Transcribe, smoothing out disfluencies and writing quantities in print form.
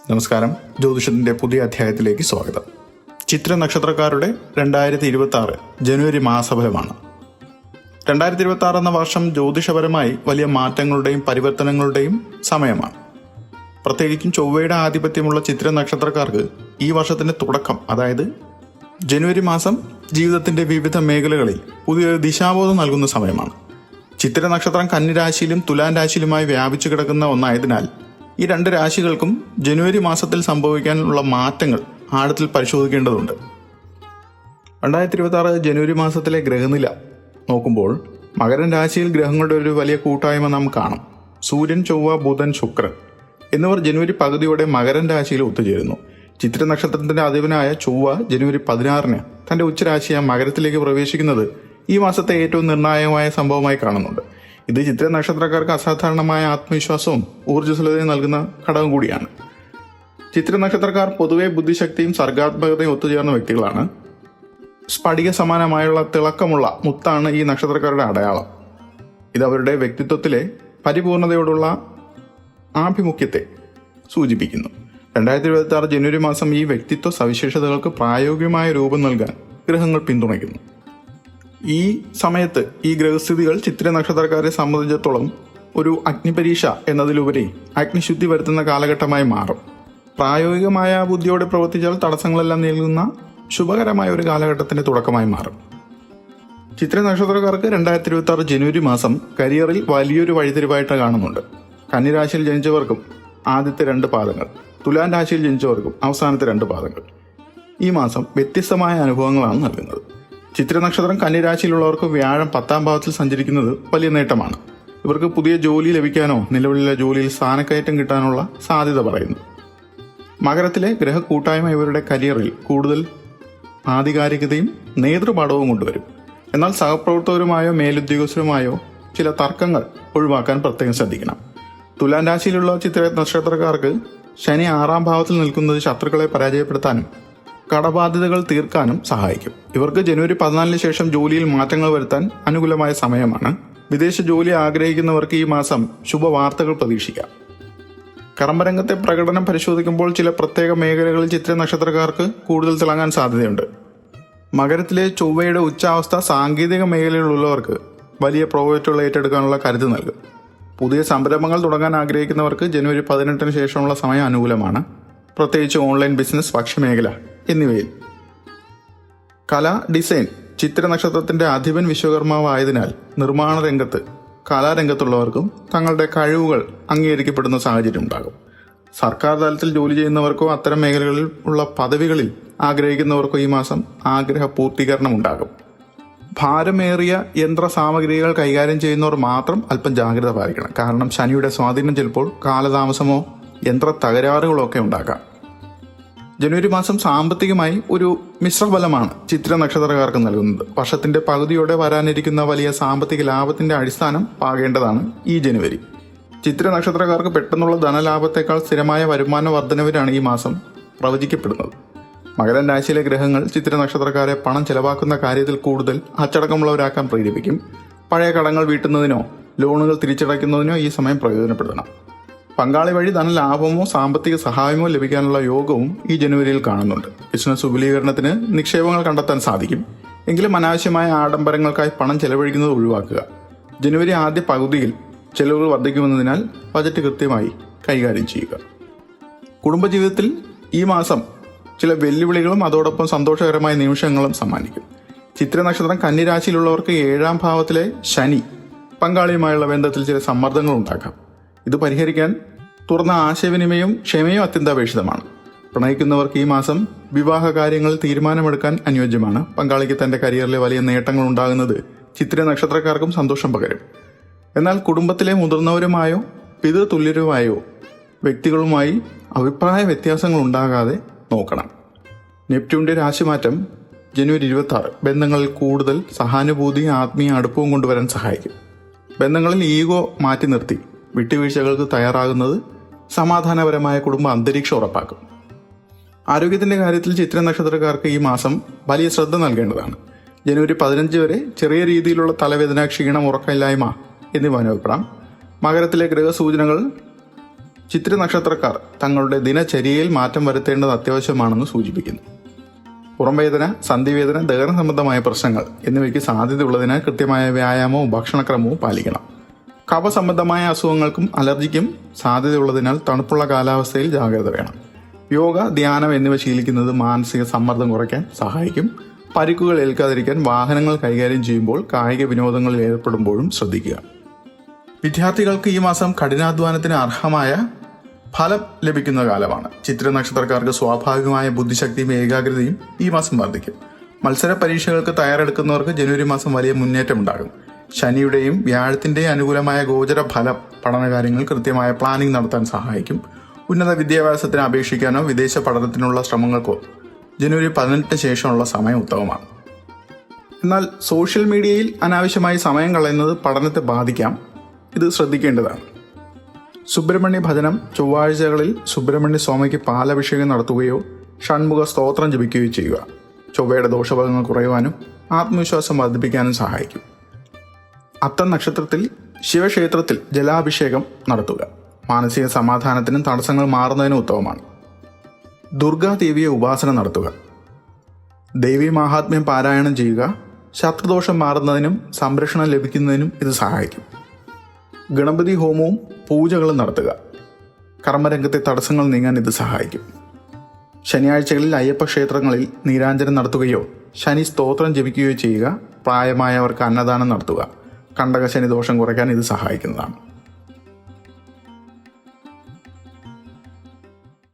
നമസ്കാരം. ജ്യോതിഷത്തിന്റെ പുതിയ അധ്യായത്തിലേക്ക് സ്വാഗതം. ചിത്ര നക്ഷത്രക്കാരുടെ 2026 ജനുവരി മാസഫലമാണ്. 2026 എന്ന വർഷം ജ്യോതിഷപരമായി വലിയ മാറ്റങ്ങളുടെയും പരിവർത്തനങ്ങളുടെയും സമയമാണ്. പ്രത്യേകിച്ചും ചൊവ്വയുടെ ആധിപത്യമുള്ള ചിത്ര നക്ഷത്രക്കാർക്ക് ഈ വർഷത്തിന്റെ തുടക്കം, അതായത് ജനുവരി മാസം, ജീവിതത്തിന്റെ വിവിധ മേഖലകളിൽ പുതിയൊരു ദിശാബോധം നൽകുന്ന സമയമാണ്. ചിത്ര നക്ഷത്രം കന്നിരാശിയിലും തുലാൻ രാശിയിലുമായി വ്യാപിച്ചു കിടക്കുന്ന ഒന്നായതിനാൽ ഈ രണ്ട് രാശികൾക്കും ജനുവരി മാസത്തിൽ സംഭവിക്കാനുള്ള മാറ്റങ്ങൾ ആഴത്തിൽ പരിശോധിക്കേണ്ടതുണ്ട്. 2026 ജനുവരി മാസത്തിലെ ഗ്രഹനില നോക്കുമ്പോൾ മകരൻ രാശിയിൽ ഗ്രഹങ്ങളുടെ ഒരു വലിയ കൂട്ടായ്മ നാം കാണും. സൂര്യൻ, ചൊവ്വ, ബുധൻ, ശുക്രൻ എന്നിവർ ജനുവരി പകുതിയോടെ മകരൻ രാശിയിൽ ഒത്തുചേരുന്നു. ചിത്ര നക്ഷത്രത്തിന്റെ അധിപനായ ചൊവ്വ ജനുവരി 16 തന്റെ ഉച്ചരാശിയായ മകരത്തിലേക്ക് പ്രവേശിക്കുന്നത് ഈ മാസത്തെ ഏറ്റവും നിർണായകമായ സംഭവമായി കാണുന്നുണ്ട്. ഇത് ചിത്ര നക്ഷത്രക്കാർക്ക് അസാധാരണമായ ആത്മവിശ്വാസവും ഊർജ്ജസ്വലതയും നൽകുന്ന ഘടകം കൂടിയാണ്. ചിത്ര നക്ഷത്രക്കാർ പൊതുവെ ബുദ്ധിശക്തിയും സർഗാത്മകതയും ഒത്തുചേർന്ന വ്യക്തികളാണ്. സ്ഫടിക സമാനമായുള്ള തിളക്കമുള്ള മുത്താണ് ഈ നക്ഷത്രക്കാരുടെ അടയാളം. ഇത് അവരുടെ വ്യക്തിത്വത്തിലെ പരിപൂർണതയോടുള്ള ആഭിമുഖ്യത്തെ സൂചിപ്പിക്കുന്നു. 2026 ജനുവരി മാസം ഈ വ്യക്തിത്വ സവിശേഷതകൾക്ക് പ്രായോഗികമായ രൂപം നൽകാൻ ഗ്രഹങ്ങൾ പിന്തുണയ്ക്കുന്നു. ഈ സമയത്ത് ഈ ഗ്രഹസ്ഥിതികൾ ചിത്ര നക്ഷത്രക്കാരെ സംബന്ധിച്ചിടത്തോളം ഒരു അഗ്നിപരീക്ഷ എന്നതിലുപരി അഗ്നിശുദ്ധി വരുത്തുന്ന കാലഘട്ടമായി മാറും. പ്രായോഗികമായ ബുദ്ധിയോടെ പ്രവർത്തിച്ചാൽ തടസ്സങ്ങളെല്ലാം നീങ്ങുന്ന ശുഭകരമായ ഒരു കാലഘട്ടത്തിന്റെ തുടക്കമായി മാറും. ചിത്ര നക്ഷത്രക്കാർക്ക് 2026 ജനുവരി മാസം കരിയറിൽ വലിയൊരു വഴിത്തിരിവായിട്ട് കാണുന്നുണ്ട്. കന്നിരാശിയിൽ ജനിച്ചവർക്കും ആദ്യത്തെ 2 പാദങ്ങൾ, തുലാൻ രാശിയിൽ ജനിച്ചവർക്കും അവസാനത്തെ 2 പാദങ്ങൾ ഈ മാസം വ്യത്യസ്തമായ അനുഭവങ്ങളാണ് നൽകുന്നത്. ചിത്ര നക്ഷത്രം കന്നിരാശിയിലുള്ളവർക്ക് വ്യാഴം 10ാം ഭാവത്തിൽ സഞ്ചരിക്കുന്നത് വലിയ നേട്ടമാണ്. ഇവർക്ക് പുതിയ ജോലി ലഭിക്കാനോ നിലവിലുള്ള ജോലിയിൽ സ്ഥാനക്കയറ്റം കിട്ടാനുള്ള സാധ്യത പറയുന്നു. മകരത്തിലെ ഗ്രഹ കൂട്ടായ്മ ഇവരുടെ കരിയറിൽ കൂടുതൽ ആധികാരികതയും നേതൃപാഠവും കൊണ്ടുവരും. എന്നാൽ സഹപ്രവർത്തകരുമായോ മേലുദ്യോഗസ്ഥരുമായോ ചില തർക്കങ്ങൾ ഒഴിവാക്കാൻ പ്രത്യേകം ശ്രദ്ധിക്കണം. തുലാൻ രാശിയിലുള്ള ചിത്ര നക്ഷത്രക്കാർക്ക് ശനി 6ാം ഭാവത്തിൽ നിൽക്കുന്നത് ശത്രുക്കളെ പരാജയപ്പെടുത്താനും കടബാധ്യതകൾ തീർക്കാനും സഹായിക്കും. ഇവർക്ക് ജനുവരി 14 ശേഷം ജോലിയിൽ മാറ്റങ്ങൾ വരുത്താൻ അനുകൂലമായ സമയമാണ്. വിദേശ ജോലി ആഗ്രഹിക്കുന്നവർക്ക് ഈ മാസം ശുഭവാർത്തകൾ പ്രതീക്ഷിക്കാം. കർമ്മരംഗത്തെ പ്രകടനം പരിശോധിക്കുമ്പോൾ ചില പ്രത്യേക മേഖലകളിൽ ചിത്ര നക്ഷത്രക്കാർക്ക് കൂടുതൽ തിളങ്ങാൻ സാധ്യതയുണ്ട്. മകരത്തിലെ ചൊവ്വയുടെ ഉച്ചാവസ്ഥ സാങ്കേതിക മേഖലയിലുള്ളവർക്ക് വലിയ പ്രോജക്റ്റുകൾ ഏറ്റെടുക്കാനുള്ള കരുത്ത് നൽകും. പുതിയ സംരംഭങ്ങൾ തുടങ്ങാൻ ആഗ്രഹിക്കുന്നവർക്ക് ജനുവരി 18 ശേഷമുള്ള സമയം അനുകൂലമാണ്. പ്രത്യേകിച്ച് ഓൺലൈൻ ബിസിനസ്, ഭക്ഷ്യമേഖല എന്നിവയിൽ. കല, ഡിസൈൻ. ചിത്ര നക്ഷത്രത്തിന്റെ അധിപൻ വിശ്വകർമാവായതിനാൽ നിർമ്മാണ രംഗത്ത്, കലാരംഗത്തുള്ളവർക്കും തങ്ങളുടെ കഴിവുകൾ അംഗീകരിക്കപ്പെടുന്ന സാഹചര്യം ഉണ്ടാകും. സർക്കാർ തലത്തിൽ ജോലി ചെയ്യുന്നവർക്കോ അത്തരം മേഖലകളിൽ ഉള്ള പദവികളിൽ ആഗ്രഹിക്കുന്നവർക്കോ ഈ മാസം ആഗ്രഹ പൂർത്തീകരണം ഉണ്ടാകും. ഭാരമേറിയ യന്ത്ര സാമഗ്രികൾ കൈകാര്യം ചെയ്യുന്നവർ മാത്രം അല്പം ജാഗ്രത പാലിക്കണം. കാരണം ശനിയുടെ സ്വാധീനം ചിലപ്പോൾ കാലതാമസമോ യന്ത്ര തകരാറുകളോ ഒക്കെ ഉണ്ടാക്കാം. ജനുവരി മാസം സാമ്പത്തികമായി ഒരു മിശ്രഫലമാണ് ചിത്ര നക്ഷത്രക്കാർക്ക് നൽകുന്നത്. വർഷത്തിന്റെ പകുതിയോടെ വരാനിരിക്കുന്ന വലിയ സാമ്പത്തിക ലാഭത്തിന്റെ അടിസ്ഥാനം പാകേണ്ടതാണ് ഈ ജനുവരി. ചിത്ര നക്ഷത്രക്കാർക്ക് പെട്ടെന്നുള്ള ധനലാഭത്തെക്കാൾ സ്ഥിരമായ വരുമാന വർധനവിനാണ് ഈ മാസം പ്രവചിക്കപ്പെടുന്നത്. മകരൻ രാശിയിലെ ഗ്രഹങ്ങൾ ചിത്ര നക്ഷത്രക്കാരെ പണം ചെലവാക്കുന്ന കാര്യത്തിൽ കൂടുതൽ അച്ചടക്കമുള്ളവരാക്കാൻ പ്രേരിപ്പിക്കും. പഴയ കടങ്ങൾ വീട്ടുന്നതിനോ ലോണുകൾ തിരിച്ചടയ്ക്കുന്നതിനോ ഈ സമയം പ്രയോജനപ്പെടുത്തണം. പങ്കാളി വഴി ധനലാഭമോ സാമ്പത്തിക സഹായമോ ലഭിക്കാനുള്ള യോഗവും ഈ ജനുവരിയിൽ കാണുന്നുണ്ട്. ബിസിനസ് വിപുലീകരണത്തിന് നിക്ഷേപങ്ങൾ കണ്ടെത്താൻ സാധിക്കും. എങ്കിലും അനാവശ്യമായ ആഡംബരങ്ങൾക്കായി പണം ചെലവഴിക്കുന്നത് ഒഴിവാക്കുക. ജനുവരി ആദ്യ പകുതിയിൽ ചെലവുകൾ വർദ്ധിക്കുമെന്നതിനാൽ ബജറ്റ് കൃത്യമായി കൈകാര്യം ചെയ്യുക. കുടുംബജീവിതത്തിൽ ഈ മാസം ചില വെല്ലുവിളികളും അതോടൊപ്പം സന്തോഷകരമായ നിമിഷങ്ങളും സമ്മാനിക്കും. ചിത്ര നക്ഷത്രം കന്നിരാശിയിലുള്ളവർക്ക് 7ാം ഭാവത്തിലെ ശനി പങ്കാളിയുമായുള്ള ബന്ധത്തിൽ ചില സമ്മർദ്ദങ്ങൾ ഉണ്ടാക്കാം. ഇത് പരിഹരിക്കാൻ തുറന്ന ആശയവിനിമയവും ക്ഷമയും അത്യന്താപേക്ഷിതമാണ്. പ്രണയിക്കുന്നവർക്ക് ഈ മാസം വിവാഹ കാര്യങ്ങളിൽ തീരുമാനമെടുക്കാൻ അനുയോജ്യമാണ്. പങ്കാളിക്ക് തന്റെ കരിയറിലെ വലിയ നേട്ടങ്ങൾ ഉണ്ടാകുന്നത് ചിത്ര നക്ഷത്രക്കാർക്കും സന്തോഷം പകരും. എന്നാൽ കുടുംബത്തിലെ മുതിർന്നവരുമായോ പിതൃതുല്യരുമായോ വ്യക്തികളുമായി അഭിപ്രായ വ്യത്യാസങ്ങൾ ഉണ്ടാകാതെ നോക്കണം. നെപ്റ്റ്യൂണിന്റെ രാശിമാറ്റം ജനുവരി 26 ബന്ധങ്ങളിൽ കൂടുതൽ സഹാനുഭൂതിയും ആത്മീയ അടുപ്പവും കൊണ്ടുവരാൻ സഹായിക്കും. ബന്ധങ്ങളിൽ ഈഗോ മാറ്റി നിർത്തി വിട്ടുവീഴ്ചകൾക്ക് തയ്യാറാകുന്നത് സമാധാനപരമായ കുടുംബ അന്തരീക്ഷം ഉറപ്പാക്കും. ആരോഗ്യത്തിന്റെ കാര്യത്തിൽ ചിത്ര നക്ഷത്രക്കാർക്ക് ഈ മാസം വലിയ ശ്രദ്ധ നൽകേണ്ടതാണ്. ജനുവരി 15 വരെ ചെറിയ രീതിയിലുള്ള തലവേദന, ക്ഷീണം, ഉറക്കമില്ലായ്മ എന്നിവ അനുഭവപ്പെടാം. മകരത്തിലെ ഗ്രഹസൂചനകൾ ചിത്ര നക്ഷത്രക്കാർ തങ്ങളുടെ ദിനചര്യയിൽ മാറ്റം വരുത്തേണ്ടത് അത്യാവശ്യമാണെന്ന് സൂചിപ്പിക്കുന്നു. പുറംവേദന, സന്ധിവേദന, ദഹന സംബന്ധമായ പ്രശ്നങ്ങൾ എന്നിവയ്ക്ക് സാധ്യതയുള്ളതിനാൽ കൃത്യമായ വ്യായാമവും ഭക്ഷണക്രമവും പാലിക്കണം. കഫ സംബന്ധമായ അസുഖങ്ങൾക്കും അലർജിക്കും സാധ്യതയുള്ളതിനാൽ തണുപ്പുള്ള കാലാവസ്ഥയിൽ ജാഗ്രത വേണം. യോഗ, ധ്യാനം എന്നിവ ശീലിക്കുന്നത് മാനസിക സമ്മർദ്ദം കുറയ്ക്കാൻ സഹായിക്കും. പരിക്കുകൾ ഏൽക്കാതിരിക്കാൻ വാഹനങ്ങൾ കൈകാര്യം ചെയ്യുമ്പോൾ കായിക വിനോദങ്ങളിൽ ഏർപ്പെടുമ്പോഴും ശ്രദ്ധിക്കുക. വിദ്യാർത്ഥികൾക്ക് ഈ മാസം കഠിനാധ്വാനത്തിന് അർഹമായ ഫലം ലഭിക്കുന്ന കാലമാണ്. ചിത്ര നക്ഷത്രക്കാർക്ക് സ്വാഭാവികമായ ബുദ്ധിശക്തിയും ഏകാഗ്രതയും ഈ മാസം വർദ്ധിക്കും. മത്സര പരീക്ഷകൾക്ക് തയ്യാറെടുക്കുന്നവർക്ക് ജനുവരി മാസം വലിയ മുന്നേറ്റം ഉണ്ടാകും. ശനിയുടെയും വ്യാഴത്തിൻ്റെയും അനുകൂലമായ ഗോചര ഫലം പഠനകാര്യങ്ങൾ കൃത്യമായ പ്ലാനിംഗ് നടത്താൻ സഹായിക്കും. ഉന്നത വിദ്യാഭ്യാസത്തിന് അപേക്ഷിക്കാനോ വിദേശ പഠനത്തിനുള്ള ശ്രമങ്ങൾക്കോ ജനുവരി 18 ശേഷമുള്ള സമയം ഉത്തമമാണ്. എന്നാൽ സോഷ്യൽ മീഡിയയിൽ അനാവശ്യമായി സമയം കളയുന്നത് പഠനത്തെ ബാധിക്കാം. ഇത് ശ്രദ്ധിക്കേണ്ടതാണ്. സുബ്രഹ്മണ്യ ഭജനം ചൊവ്വാഴ്ചകളിൽ സുബ്രഹ്മണ്യ സ്വാമിക്ക് പാലഭിഷേകം നടത്തുകയോ ഷൺമുഖ സ്തോത്രം ജപിക്കുകയോ ചെയ്യുക. ചൊവ്വയുടെ ദോഷഫലങ്ങൾ കുറയുവാനും ആത്മവിശ്വാസം വർദ്ധിപ്പിക്കാനും സഹായിക്കും. അത്തം നക്ഷത്രത്തിൽ ശിവക്ഷേത്രത്തിൽ ജലാഭിഷേകം നടത്തുക. മാനസിക സമാധാനത്തിനും തടസ്സങ്ങൾ മാറുന്നതിനും ഉത്തമമാണ്. ദുർഗാദേവിയെ ഉപാസന നടത്തുക. ദേവീ മാഹാത്മ്യം പാരായണം ചെയ്യുക. ശത്രുദോഷം മാറുന്നതിനും സംരക്ഷണം ലഭിക്കുന്നതിനും ഇത് സഹായിക്കും. ഗണപതി ഹോമവും പൂജകളും നടത്തുക. കർമ്മരംഗത്തെ തടസ്സങ്ങൾ നീങ്ങാൻ ഇത് സഹായിക്കും. ശനിയാഴ്ചകളിൽ അയ്യപ്പ ക്ഷേത്രങ്ങളിൽ നീരാഞ്ജനം നടത്തുകയോ ശനി സ്തോത്രം ജപിക്കുകയോ ചെയ്യുക. പ്രായമായവർക്ക് അന്നദാനം നടത്തുക. കണ്ടക ശനി ദോഷം കുറയ്ക്കാൻ ഇത് സഹായിക്കുന്നതാണ്.